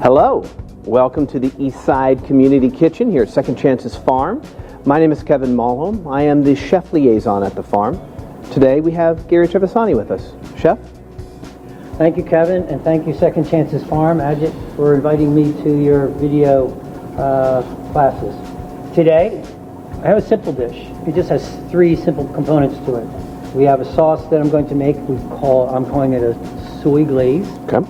Hello, welcome to the Eastside Community Kitchen here at Second Chances Farm. My name is Kevin Mulholm. I am the chef liaison at the farm. Today we have Gary Trevisani with us. Chef? Thank you, Kevin, and thank you, Second Chances Farm, Ajit, for inviting me to your video classes. Today, I have a simple dish. It just has three simple components to it. We have a sauce that I'm going to make. I'm calling it a soy glaze. Okay.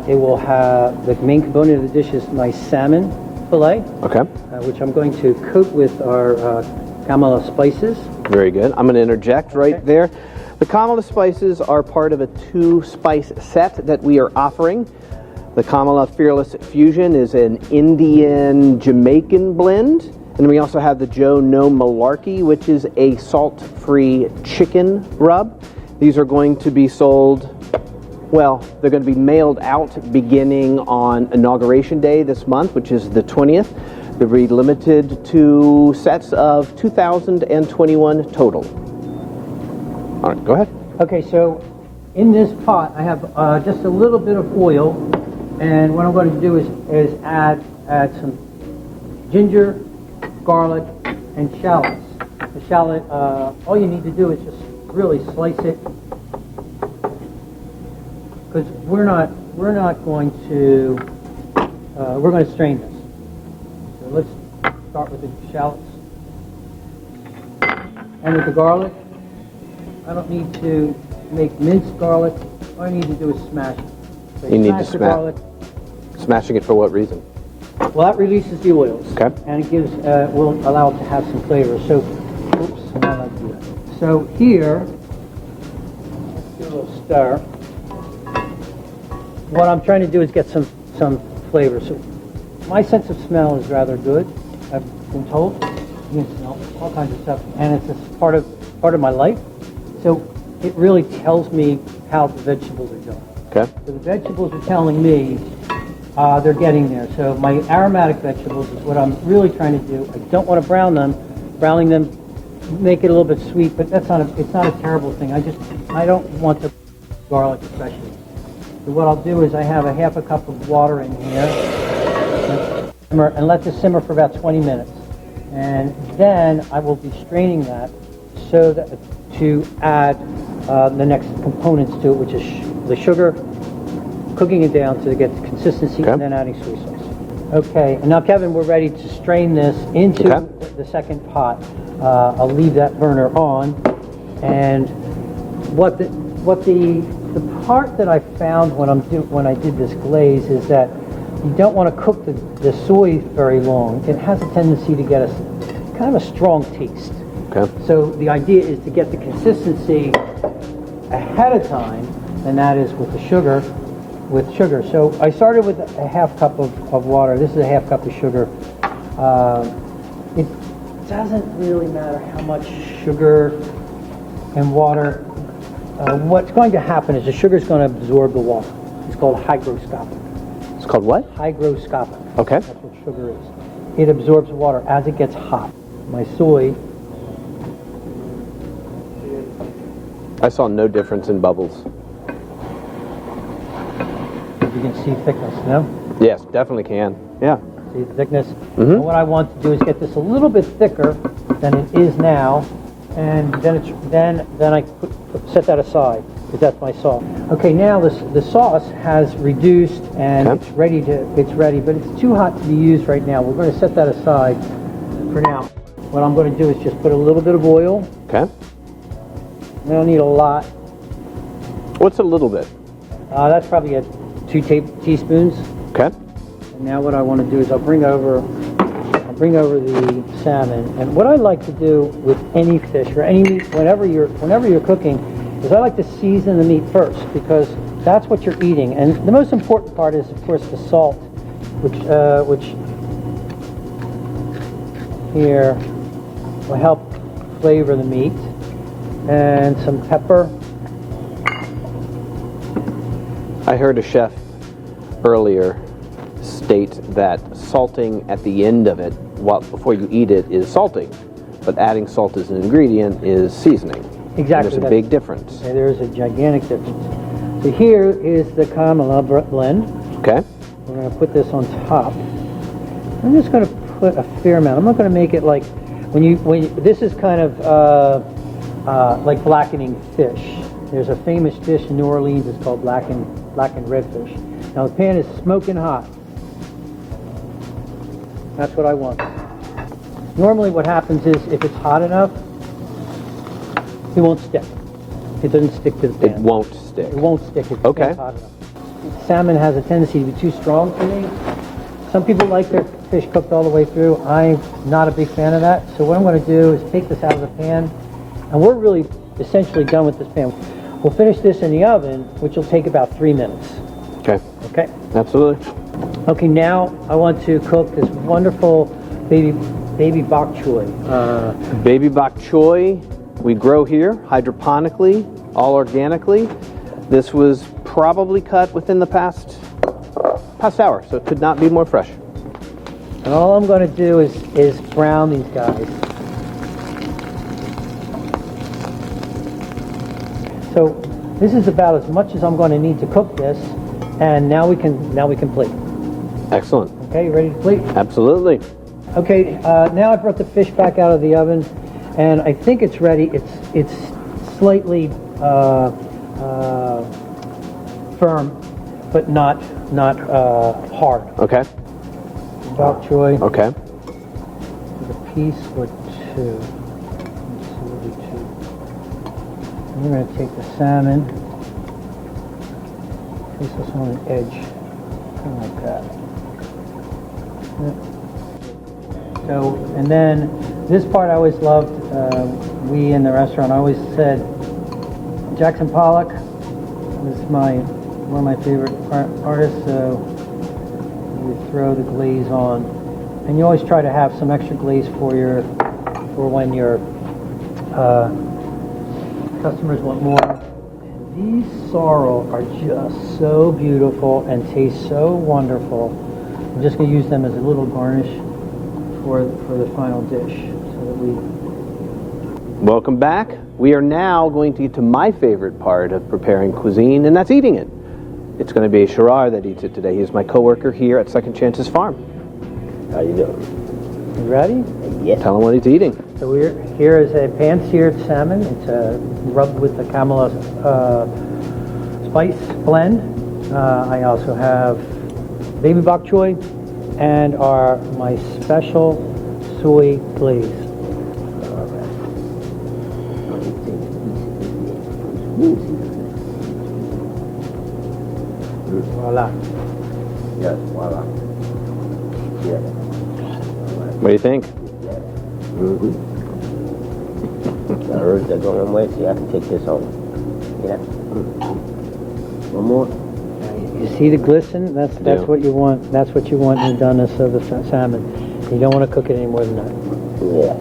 It will have, the main component of the dish is my salmon fillet, Okay. Which I'm going to coat with our Kamala spices. Very good. I'm going to interject right there. The Kamala spices are part of a 2-spice set that we are offering. The Kamala Fearless Fusion is an Indian Jamaican blend. And we also have the Joe No Malarkey, which is a salt-free chicken rub. These are going to be sold, well, they're going to be mailed out beginning on Inauguration Day this month, which is the 20th. They'll be limited to sets of 2,021 total. All right, go ahead. Okay, so in this pot, I have just a little bit of oil, and what I'm going to do is add some ginger, garlic, and shallots. The shallot, all you need to do is just really slice it, because we're going to strain this. So let's start with the shallots and with the garlic. I don't need to make minced garlic. All I need to do is smash it. So You need to the garlic. Smashing it for what reason? Well, that releases the oils. Okay. And it gives, will allow it to have some flavor. So, oops, I'm not allowed to do that. So here, let's do a little stir. What I'm trying to do is get some flavor. So my sense of smell is rather good. I've been told. You can smell all kinds of stuff. And it's just part of my life. So it really tells me how the vegetables are doing. Okay. So the vegetables are telling me they're getting there. So my aromatic vegetables is what I'm really trying to do. I don't want to brown them. Browning them make it a little bit sweet, but it's not a terrible thing. I don't want the garlic especially. So what I'll do is I have a half a cup of water in here and let this simmer for about 20 minutes. And then I will be straining that so that to add the next components to it, which is the sugar, cooking it down to get the consistency, okay, and then adding soy sauce. Okay, and now Kevin, we're ready to strain this into the second pot. I'll leave that burner on, and what the part that I found when I did this glaze is that you don't want to cook the soy very long. It has a tendency to get a kind of a strong taste. Okay. So the idea is to get the consistency ahead of time, and that is with the sugar. So I started with a half cup of water. This is a half cup of sugar. It doesn't really matter how much sugar and water. What's going to happen is the sugar is going to absorb the water. It's called hygroscopic. It's called what? Hygroscopic. Okay. That's what sugar is. It absorbs water as it gets hot. My soy. I saw no difference in bubbles. You can see thickness, no? Yes, definitely can. Yeah. See the thickness? And what I want to do is get this a little bit thicker than it is now, and then I set that aside, because that's my sauce. Okay, now the sauce has reduced and it's ready, but it's too hot to be used right now. We're going to set that aside for now. What I'm going to do is just put a little bit of oil. Okay. I don't need a lot. What's a little bit? That's probably 2 teaspoons. Okay. And now what I want to do is I'll bring over the salmon. And what I like to do with any fish or any meat, whenever you're cooking, is I like to season the meat first, because that's what you're eating. And the most important part is, of course, the salt, which here will help flavor the meat, and some pepper. I heard a chef earlier state that salting at the end of it, before you eat it, is salting, but adding salt as an ingredient is seasoning. Exactly. And there's a big difference. There is a gigantic difference. So here is the Kamala blend. Okay. We're going to put this on top. I'm just going to put a fair amount. I'm not going to make it like this is kind of like blackening fish. There's a famous dish in New Orleans. It's called blackened redfish. Now the pan is smoking hot. That's what I want. Normally what happens is if it's hot enough, it won't stick. It doesn't stick to the pan. It won't stick. It won't stick if the pan's hot enough. Salmon has a tendency to be too strong for me. Some people like their fish cooked all the way through. I'm not a big fan of that. So what I'm going to do is take this out of the pan, and we're really essentially done with this pan. We'll finish this in the oven, which will take about 3 minutes. Okay. Okay? Absolutely. Okay, now I want to cook this wonderful baby Bok Choy. Baby Bok Choy, we grow here hydroponically, all organically. This was probably cut within the past hour, so it could not be more fresh. And all I'm going to do is brown these guys. So this is about as much as I'm going to need to cook this, and now we can plate. Excellent. Okay, you ready to plate? Absolutely. Okay, now I brought the fish back out of the oven, and I think it's ready. It's slightly firm, but not hard. Okay. Bok choy. Okay. A piece or two. Let's see, and we're going to take the salmon, place this on the edge, kind of like that. So, and then this part I always loved. We in the restaurant always said Jackson Pollock was one of my favorite artists. So you throw the glaze on, and you always try to have some extra glaze for when your customers want more. And these sorrel are just so beautiful and taste so wonderful. I'm just going to use them as a little garnish for the final dish. So that Welcome back. We are now going to get to my favorite part of preparing cuisine, and that's eating it. It's going to be Sharrar that eats it today. He's my coworker here at Second Chances Farm. How you doing? You ready? Yes. Tell him what he's eating. So here is a pan-seared salmon. It's rubbed with the Kamala spice blend. I also have baby bok choy and my special soy glaze. Voila. Yes, voila. Yeah. What do you think? Mm-hmm. The herbs are going away, so I can take this home. Yeah. One more? You see the glisten? That's what you want. That's what you want in the doneness of the salmon. You don't want to cook it any more than that. Yes.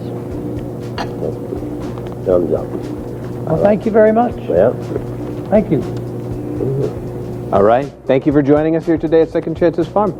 Thumbs up. Well, thank you very much. Well. Thank you. Mm-hmm. All right. Thank you for joining us here today at Second Chances Farm.